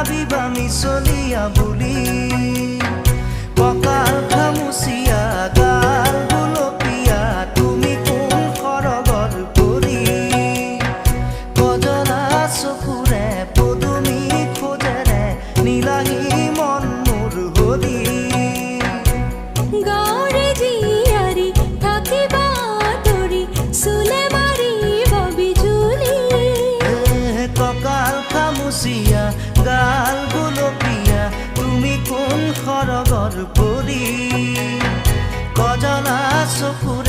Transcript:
ভাবিবা মিছলিয়া বুলি কঁকাল খামুচিয়া গাল গুলপীয়া তুমি কোন সৰগৰ পৰি কজলা চকুৰে পদুমী খোজেৰে নীলাহী মন মোৰ হৰি গাঁৱৰে জীয়াৰী থাকিবা তৰি চুলে মাৰিব বিজুলি কঁকাল খামুচিয়া গাল গুলপীয়া তুমি কোন সৰগৰ পৰি কজলা চকুৰে